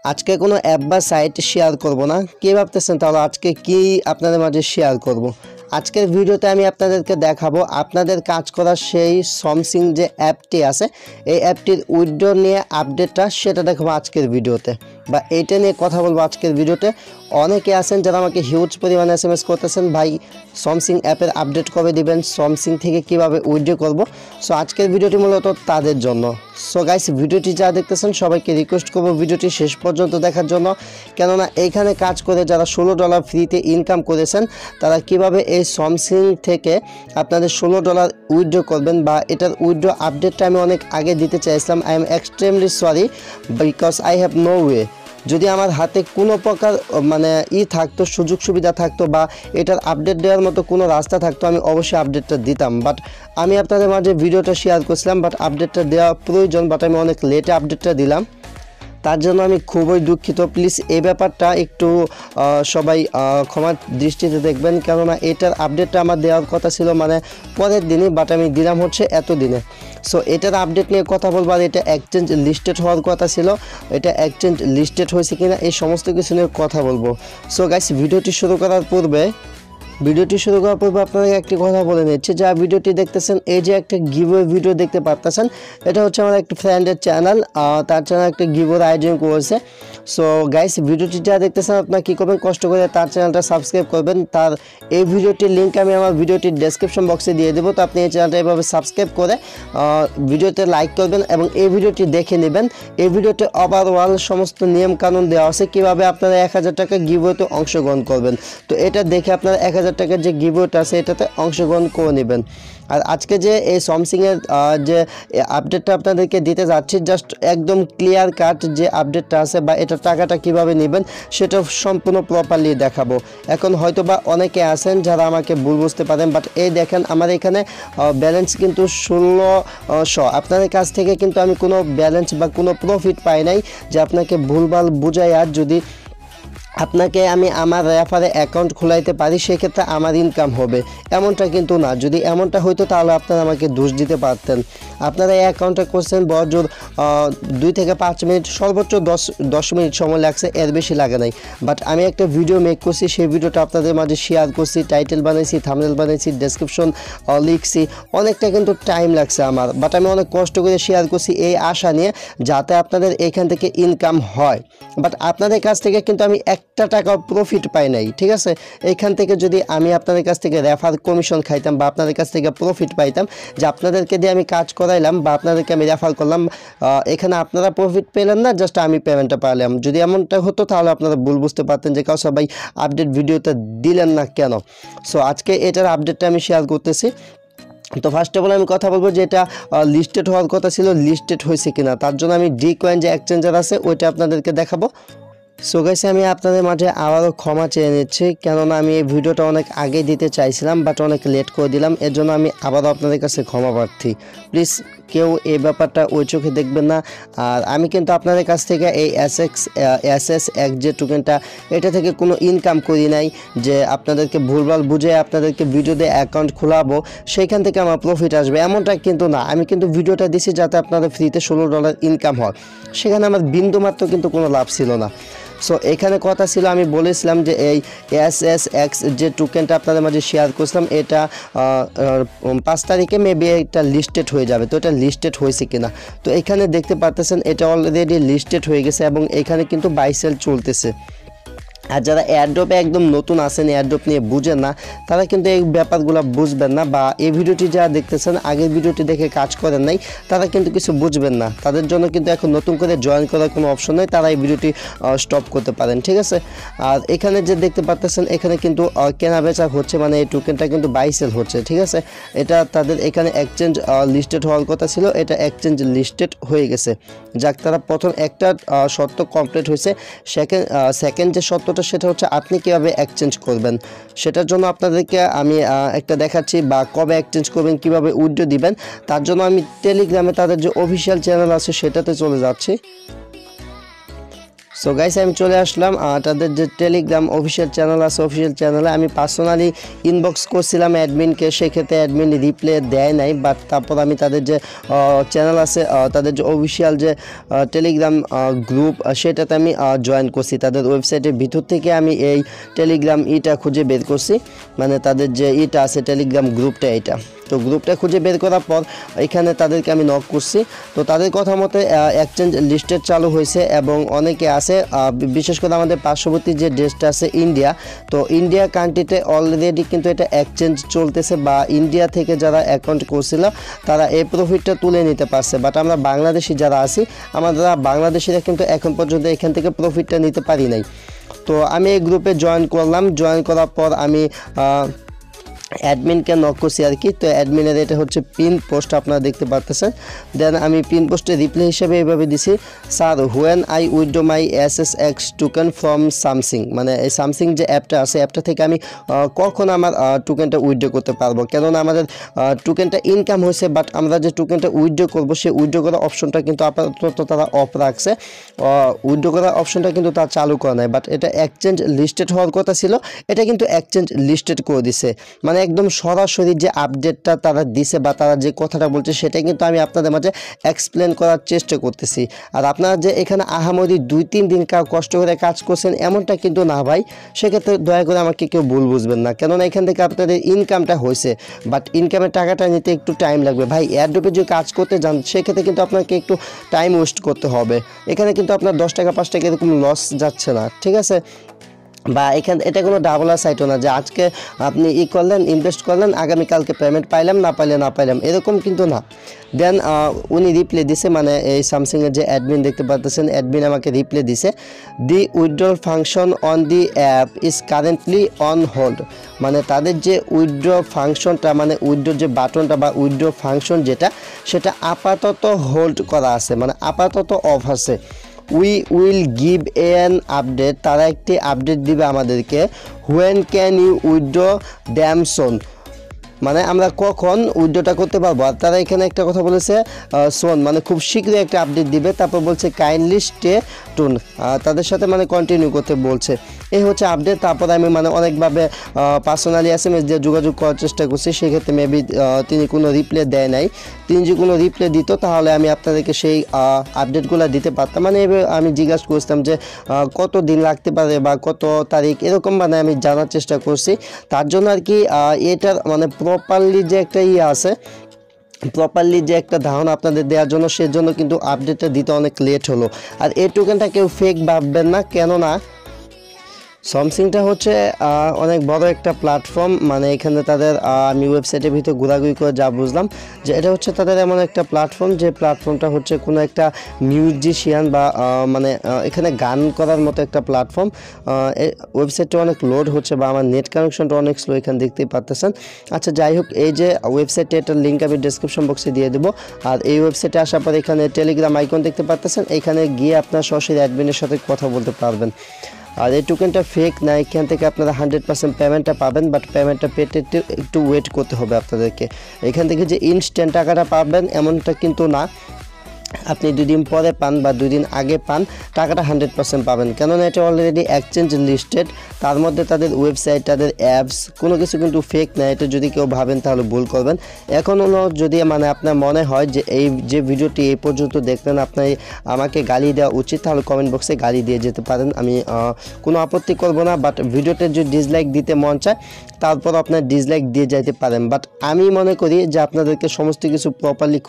আজকে কোনো অ্যাপ বা সাইট শেয়ার করব না। কে ভাবতেছেন তাহলে আজকে কি আপনাদের মাঝে শেয়ার করব? আজকের ভিডিওতে আমি আপনাদেরকে দেখাবো আপনাদের কাজ করার সেই সমসিং যে অ্যাপটি আছে এই অ্যাপটির উইথড্র নিয়ে আপডেটটা সেটা দেখাবো আজকের ভিডিওতে, বা এইটা নিয়ে কথা বলবো আজকের ভিডিওতে। অনেকে আছেন যারা আমাকে হিউজ পরিমাণে SMS করতেছেন, ভাই সমসিং অ্যাপের আপডেট কবে দিবেন, সমসিং থেকে কিভাবে উইথড্র করব। সো আজকের ভিডিওটি মূলত তাদের জন্য। সো গাইস, ভিডিওটি যা দেখতেছেন সবাইকে রিকোয়েস্ট করবো ভিডিওটি শেষ পর্যন্ত দেখার জন্য, কেননা এইখানে কাজ করে যারা $16 ফ্রিতে ইনকাম করেছেন তারা কিভাবে এই সমসিং থেকে আপনাদের $16 উইথড্র করবেন, বা এটার উইথড্র আপডেটটা আমি অনেক আগে দিতে চাইছিলাম। I am extremely sorry because I have no way. যদি আমার হাতে কোনো প্রকার থাকতো, সুযোগ সুবিধা থাকতো বা এটার আপডেট দেওয়ার মতো কোনো রাস্তা থাকতো, আমি অবশ্যই আপডেটটা দিতাম। বাট আমি আপনাদের মাঝে ভিডিওটা শেয়ার করছিলাম, বাট আপডেটটা দেওয়া প্রয়োজন, বাট আমি অনেক লেটে আপডেটটা দিলাম। তার জন্য আমি খুবই দুঃখিত। প্লিজ এই ব্যাপারটা একটু সবাই ক্ষমার দৃষ্টিতে দেখবেন, কেননা এটার আপডেটটা আমার দেওয়ার কথা ছিল পরের দিনই, বাট আমি দিলাম হচ্ছে এতদিনে। সো এটার আপডেট নিয়ে কথা বলবো, আর এটা এক্সচেঞ্জ লিস্টেড হওয়ার কথা ছিল, এটা এক্সচেঞ্জ লিস্টেড হয়েছে কিনা এই সমস্ত কিছু নিয়ে কথা বলবো। সো গাইস, ভিডিওটি শুরু করার পূর্বে আপনাদের একটি কথা বলে নিচ্ছি। যা ভিডিওটি দেখতেছেন, এই যে একটা গিভওয়ে ভিডিও দেখতে পাচ্ছেন, এটা হচ্ছে আমার একটা ফ্রেন্ডের চ্যানেল, তার চ্যানেল একটা গিভওয়ে আয়োজন করেছে। সো গাইস, ভিডিওটি যা দেখতেছেন আপনারা কী করবেন, কষ্ট করে তার চ্যানেলটা সাবস্ক্রাইব করবেন। তার এই ভিডিওটির লিঙ্ক আমি আমার ভিডিওটির ডেসক্রিপশন বক্সে দিয়ে দেবো। তো আপনি এই চ্যানেলটা এভাবে সাবস্ক্রাইব করে ভিডিওতে লাইক করবেন এবং এই ভিডিওটি দেখে নেবেন। এই ভিডিওতে ওভারঅল সমস্ত নিয়মকানুন দেওয়া আছে কীভাবে আপনারা 1000 টাকা গিভওয়েতে অংশগ্রহণ করবেন। তো এটা দেখে আপনারা 1000 টাকার যে গিভওয়েটা আছে এটাতে অংশগ্রহণ করে নেবেন। আর আজকে যে এই সমসিংয়ের যে আপডেটটা আপনাদেরকে দিতে যাচ্ছি, জাস্ট একদম ক্লিয়ার কাট যে আপডেটটা আছে বা এটা টাকাটা কিভাবে নেবেন সেটা সম্পূর্ণ প্রপারলি দেখাবো। এখন হয়তো বা অনেকে আছেন যারা আমাকে ভুল বুঝতে পারেন, বাট এই দেখেন আমার এখানে ব্যালেন্স কিন্তু 1600। আপনাদের কাছ থেকে কিন্তু আমি কোনো ব্যালেন্স বা কোনো প্রফিট পাই নাই যে আপনাকে ভুলভাল বুঝাই। আর যদি আপনাকে আমি আমার রেফারে অ্যাকাউন্ট খোলাইতে পারি সেক্ষেত্রে আমার ইনকাম হবে, এমনটা কিন্তু না। যদি এমনটা হইতো তাহলে আপনারা আমাকে দোষ দিতে পারতেন। আপনারা এই অ্যাকাউন্টটা করছেন বড়জোর 2 থেকে 5 মিনিট, সর্বোচ্চ 10 মিনিট সময় লাগছে, এর বেশি লাগে নাই। বাট আমি একটা ভিডিও মেক করছি, সেই ভিডিওটা আপনাদের মাঝে শেয়ার করছি, টাইটেল বানাইছি, থাম্বনেল বানাইছি, ডেসক্রিপশন লিখছি, অনেকটা কিন্তু টাইম লাগছে আমার। বাট আমি অনেক কষ্ট করে শেয়ার করছি এই আশা নিয়ে যাতে আপনাদের এখান থেকে ইনকাম হয়। বাট আপনাদের কাছ থেকে কিন্তু আমি একটা টাকা প্রফিট পাই নাই, ঠিক আছে। এইখান থেকে যদি আমি আপনাদের কাছ থেকে রেফার কমিশন খাইতাম বা আপনাদের কাছ থেকে প্রফিট পাইতাম, যে আপনাদেরকে দিয়ে আমি কাজ করাইলাম বা আপনাদেরকে আমি রেফার করলাম, এখানে আপনারা প্রফিট পেলেন না, জাস্ট আমি পেমেন্টটা পাইলাম। যদি এমনটা হতো তাহলে আপনারা ভুল বুঝতে পারতেন যে কাউসার ভাই আপডেট ভিডিওতে দিলেন না কেন। সো আজকে এটার আপডেটটা আমি শেয়ার করতেছি। তো ফার্স্ট অফ অল আমি কথা বলবো যে এটা লিস্টেড হওয়ার কথা ছিল, লিস্টেড হয়েছে কিনা। তার জন্য আমি ডিকয়েন যে এক্সচেঞ্জার আছে ওইটা আপনাদেরকে দেখাবো। সো গাইস, আমি আপনাদের মাঝে আবারও ক্ষমা চেয়ে নিচ্ছি, কেননা আমি এই ভিডিওটা অনেক আগে দিতে চাইছিলাম বাট অনেক লেট করে দিলাম। এর জন্য আমি আবারও আপনাদের কাছে ক্ষমা প্রার্থী। প্লিজ কেউ এই ব্যাপারটা ওই চোখে দেখবেন না। আর আমি কিন্তু আপনাদের কাছ থেকে এই SSX যে টোকেনটা, এটা থেকে কোনো ইনকাম করি নাই যে আপনাদেরকে ভুলভাল বুঝে আপনাদেরকে ভিডিও দিয়ে অ্যাকাউন্ট খোলাবো সেইখান থেকে আমার প্রফিট আসবে, এমনটা কিন্তু না। আমি কিন্তু ভিডিওটা দিছি যাতে আপনাদের ফ্রিতে $16 ইনকাম হয়, সেখানে আমার বিন্দুমাত্র কিন্তু কোনো লাভ ছিল না। সো এখানে কথা ছিল, আমি বলেছিলাম যে এই SSX যে টোকেনটা আপনাদের মাঝে শেয়ার করছিলাম এটা 5 তারিখে মেবি এটা লিস্টেড হয়ে যাবে। তো এটা লিস্টেড হয়েছে কিনা, তো এখানে দেখতে পারতেছেন এটা অলরেডি লিস্টেড হয়ে গেছে এবং এখানে কিন্তু বাই সেল চলতেছে। আর যারা এয়ারড্রপে একদম নতুন আসেন, এয়ারড্রপ নিয়ে বুঝেন না, তারা কিন্তু এই ব্যাপারগুলো বুঝবেন না, বা এই ভিডিওটি যারা দেখতেছেন আগের ভিডিওটি দেখে কাজ করেন নাই তারা কিন্তু কিছু বুঝবেন না। তাদের জন্য কিন্তু এখন নতুন করে জয়েন করার কোনো অপশন নেই, তারা এই ভিডিওটি স্টপ করতে পারেন, ঠিক আছে। আর এখানে যে দেখতে পাচ্ছেন এখানে কিন্তু কেনা বেচা হচ্ছে, এই টোকেনটা কিন্তু বাই সেল হচ্ছে, ঠিক আছে। এটা তাদের এখানে এক্সচেঞ্জ লিস্টেড হওয়ার কথা ছিল, এটা এক্সচেঞ্জ লিস্টেড হয়ে গেছে। যাক, তারা প্রথম একটা শর্ত কমপ্লিট হয়েছে। সেকেন্ড যে শর্তটা সেটা হচ্ছে আপনি কীভাবে এক্সচেঞ্জ করবেন, সেটার জন্য আপনাদেরকে আমি একটা দেখাচ্ছি, বা কবে এক্সচেঞ্জ করবেন, কিভাবে উইথড্র দিবেন। তার জন্য আমি টেলিগ্রামে তাদের যে অফিসিয়াল চ্যানেল আছে সেটাতে চলে যাচ্ছি। সো গাইস আমি চলে আসলাম তাদের যে টেলিগ্রাম অফিসিয়াল চ্যানেল আছে, অফিসিয়াল চ্যানেলে আমি পার্সোনালি ইনবক্স করছিলাম অ্যাডমিনকে, সেক্ষেত্রে অ্যাডমিন রিপ্লাই দেয় নাই। বাট তারপর আমি তাদের যে চ্যানেল আছে, তাদের যে অফিসিয়াল যে টেলিগ্রাম গ্রুপ, সেটাতে আমি জয়েন করছি। তাদের ওয়েবসাইটের ভিতর থেকে আমি এই টেলিগ্রাম খুঁজে বের করছি, মানে তাদের যে আছে টেলিগ্রাম গ্রুপটা, এটা তো গ্রুপটা খুঁজে বের করার পর এখানে তাদেরকে আমি নক করছি। তো তাদের কথা মতে এক্সচেঞ্জ লিস্টেড চালু হয়েছে এবং অনেকে আছে, বিশেষ করে আমাদের পার্শ্ববর্তী যে দেশটা আছে ইন্ডিয়া, তো ইন্ডিয়া কান্ট্রিতে অলরেডি কিন্তু এটা এক্সচেঞ্জ চলতেছে, বা ইন্ডিয়া থেকে যারা অ্যাকাউন্ট করছিল তারা এই প্রফিটটা তুলে নিতে পারছে। বাট আমরা বাংলাদেশি যারা আছি, আমরা বাংলাদেশিরা কিন্তু এখন পর্যন্ত এখান থেকে প্রফিটটা নিতে পারি নাই। তো আমি এই গ্রুপে জয়েন করলাম। জয়েন করার পর আমি অ্যাডমিনকে নক করছি আর কি। তো অ্যাডমিনের এটা হচ্ছে পিন পোস্ট, আপনারা দেখতে পাচ্ছেন। দেন আমি পিন পোস্টে রিপ্লাই হিসেবে এইভাবে দিছি, sir when I withdraw my SSX token from Samsing, মানে এই সামসিং যে অ্যাপটা আছে, অ্যাপটা থেকে আমি কখন আমার টোকেনটা উইথড্র করতে পারবো। কেননা আমাদের টোকেনটা ইনকাম হয়েছে, বাট আমরা যে টোকেনটা উইথড্র করবো সেই উইথড্র করার অপশনটা কিন্তু আপাতত তারা অফ রাখছে, উইথড্র করার অপশনটা কিন্তু তারা চালু করা নাই। বাট এটা এক্সচেঞ্জ লিস্টেড হওয়ার কথা ছিল, এটা কিন্তু এক্সচেঞ্জ লিস্টেড করে দিছে। মানে একদম সরাসরি যে আপডেটটা তারা দিছে বা তারা যে কথাটা বলছে, সেটা কিন্তু আমি আপনাদের মাঝে এক্সপ্লেন করার চেষ্টা করতেছি। আর আপনারা যে এখানে আহামরি 2-3 দিন কষ্ট করে কাজ করছেন এমনটা কিন্তু না ভাই, সেক্ষেত্রে দয়া করে আমাকে কেউ ভুল বুঝবেন না। কেননা এখান থেকে আপনাদের ইনকামটা হয়েছে, বাট ইনকামের টাকাটা নিতে একটু টাইম লাগবে ভাই। এয়ারড্রপে যদি কাজ করতে যান সেক্ষেত্রে কিন্তু আপনাকে একটু টাইম ওয়েস্ট করতে হবে। এখানে কিন্তু আপনার 10 টাকা 5 টাকা এরকম লস যাচ্ছে না, ঠিক আছে। বা এটা কোনো ডাবলার সাইটও না যে আজকে আপনি করলেন, ইনভেস্ট করলেন, আগামীকালকে পেমেন্ট পাইলাম, না পাইলাম, এরকম কিন্তু না। দেন উনি রিপ্লাই দিছে, মানে এই স্যামসাংয়ের যে অ্যাডমিন দেখতে পাচ্ছেন, অ্যাডমিন আমাকে রিপ্লাই দিছে, the withdrawal function on the app is currently on hold. মানে তাদের যে উইথড্র ফাংশনটা, মানে উইথড্র যে বাটনটা বা উইথড্র ফাংশন যেটা, সেটা আপাতত হোল্ড করা আছে, মানে আপাতত অফ আছে। We will give an update, তারা একটি আপডেট দিবে আমাদেরকে, when can you withdraw them soon, মানে আমরা কখন উইথড্রটা করতে পারবো। আর তারা এখানে একটা কথা বলেছে, সোন মানে খুব শীঘ্রই একটা আপডেট দিবে। তারপর বলছে কাইন্ডলি স্টে টুন, তাদের সাথে মানে কন্টিনিউ করতে বলছে। এই হচ্ছে আপডেট। তারপর আমি মানে অনেকভাবে পার্সোনালি SMS দিয়ে যোগাযোগ করার চেষ্টা করছি, সেক্ষেত্রে মেবি তিনি কোনো রিপ্লাই দেয় নাই। তিনি যদি কোনো রিপ্লাই দিত তাহলে আমি আপনাদেরকে সেই আপডেটগুলো দিতে পারতাম। মানে এবার আমি জিজ্ঞাসা করছিলাম যে কত দিন লাগতে পারে বা কত তারিখ, এরকম মানে আমি জানার চেষ্টা করছি। তার জন্য আর কি এটার মানে প্রপারলি যে একটা আছে, প্রপারলি যে একটা ধারণা আপনাদের দেওয়ার জন্য, সেজন্য কিন্তু আপডেটটা দিতে অনেক লেট হলো। আর এই টোকেনটা কেউ ফেক ভাববেন না, কেননা স্যামসাংটা হচ্ছে অনেক বড় একটা প্ল্যাটফর্ম। মানে এখানে তাদের আমি ওয়েবসাইটের ভিতরে ঘোরাঘুরি করে যা বুঝলাম যে এটা হচ্ছে তাদের এমন একটা প্ল্যাটফর্ম, যে প্ল্যাটফর্মটা হচ্ছে কোনো একটা মিউজিশিয়ান বা মানে এখানে গান করার মতো একটা প্ল্যাটফর্ম। ওয়েবসাইটটা অনেক লোড হচ্ছে বা আমার নেট কানেকশনটা অনেক স্লো, এখানে দেখতেই পাচ্ছেন। আচ্ছা যাই হোক, এই যে ওয়েবসাইটটা, এটার লিঙ্ক আমি ডেসক্রিপশন বক্সে দিয়ে দেবো। আর এই ওয়েবসাইটে আসার পর এখানে টেলিগ্রাম আইকন দেখতে পাচ্ছেন, এখানে গিয়ে আপনার সরাসরি অ্যাডমিনের সাথে কথা বলতে পারবেন। আর এই টোকেনটা ফেক না, এখান থেকে আপনারা 100% পেমেন্টটা পাবেন, বাট পেমেন্টটা পেতে একটু ওয়েট করতে হবে আপনাদেরকে। এখান থেকে যে ইনস্ট্যান্ট টাকাটা পাবেন এমনটা কিন্তু না, আপনি 2 দিন পরে পান বা 2 দিন আগে পান, টাকাটা 100% পাবেন। কেননা এটা অলরেডি এক্সচেঞ্জ লিস্টেড, তার মধ্যে তাদের ওয়েবসাইট, তাদের অ্যাপস কোনো কিছু কিন্তু ফেক না। এটা যদি কেউ ভাবেন তাহলে ভুল করবেন। এখনও যদি মানে আপনার মনে হয় যে এই যে ভিডিওটি এই পর্যন্ত দেখলেন আপনার আমাকে গালি দেওয়া উচিত, তাহলে কমেন্ট বক্সে গালি দিয়ে যেতে পারেন, আমি কোনো আপত্তি করব না। বাট ভিডিওতে যদি ডিসলাইক দিতে মন চায় তারপর আপনার ডিসলাইক দিয়ে যাইতে পারেন। বাট আমি মনে করি যে আপনাদেরকে সমস্ত কিছু প্রপারলি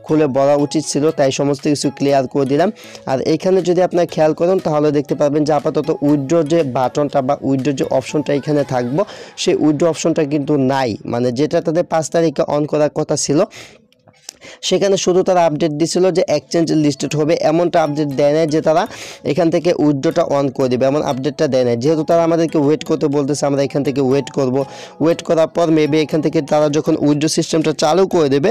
খুলে বলা উচিত ছিল, তাই সমস্ত কিছু ক্লিয়ার করে দিলাম। আর এইখানে যদি আপনার খেয়াল করেন তাহলে দেখতে পাবেন যে আপাতত উইথড্র যে বাটনটা বা উইথড্র যে অপশনটা এখানে থাকবো, সেই উইথড্র অপশনটা কিন্তু নাই। মানে যেটা তাদের 5 তারিখে অন করার কথা ছিল, সেখানে শুধু তারা আপডেট দিছিল যে এক্সচেঞ্জ লিস্টেড হবে, এমনটা আপডেট দেয় নাই যে তারা এখান থেকে উইথড্রটা অন করে দেবে, এমন আপডেটটা দেয় নাই। যেহেতু তারা আমাদেরকে ওয়েট করতে বলতেছে, আমরা এখান থেকে ওয়েট করব। ওয়েট করার পর মেবি এখান থেকে তারা যখন উইথড্র সিস্টেমটা চালু করে দেবে,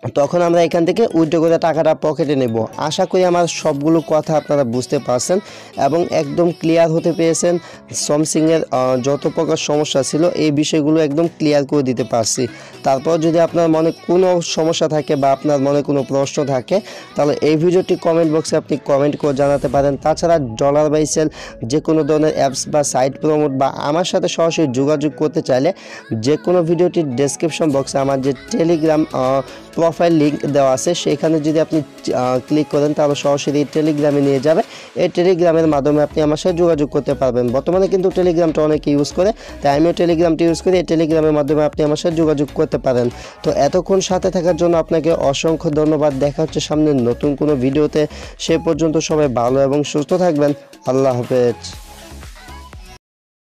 তখন আমরা এখান থেকে উইথড্র করে টাকাটা পকেটে নেব। আশা করি আমার সবগুলো কথা আপনারা বুঝতে পারছেন এবং একদম ক্লিয়ার হতে পেরেছেন। স্যামসাংয়ের যত প্রকার সমস্যা ছিল এই বিষয়গুলো একদম ক্লিয়ার করে দিতে পারছি। তারপর যদি আপনার মনে কোনো সমস্যা থাকে বা আপনার মনে কোনো প্রশ্ন থাকে তাহলে এই ভিডিওটি কমেন্ট বক্সে আপনি কমেন্ট করে জানাতে পারেন। তাছাড়া ডলার বাই সেল যে কোনো ধরনের অ্যাপস বা সাইট প্রমোট বা আমার সাথে সরাসরি যোগাযোগ করতে চাইলে যে কোনো ভিডিওটির ডেসক্রিপশন বক্সে আমার যে টেলিগ্রাম প্রোফাইল লিঙ্ক দেওয়া আছে সেখানে যদি আপনি ক্লিক করেন তাহলে সরাসরি টেলিগ্রামে নিয়ে যাবে। এই টেলিগ্রামের মাধ্যমে আপনি আমার সাথে যোগাযোগ করতে পারবেন। বর্তমানে কিন্তু টেলিগ্রামটা অনেকে ইউজ করে, তাই আমিও টেলিগ্রামটা ইউজ করি। এই টেলিগ্রামের মাধ্যমে আপনি আমার সাথে যোগাযোগ করতে পারেন। তো এতক্ষণ সাথে থাকার জন্য আপনাকে অসংখ্য ধন্যবাদ। দেখা হচ্ছে সামনে নতুন কোনো ভিডিওতে। সে পর্যন্ত সবাই ভালো এবং সুস্থ থাকবেন। আল্লাহ হাফেজ।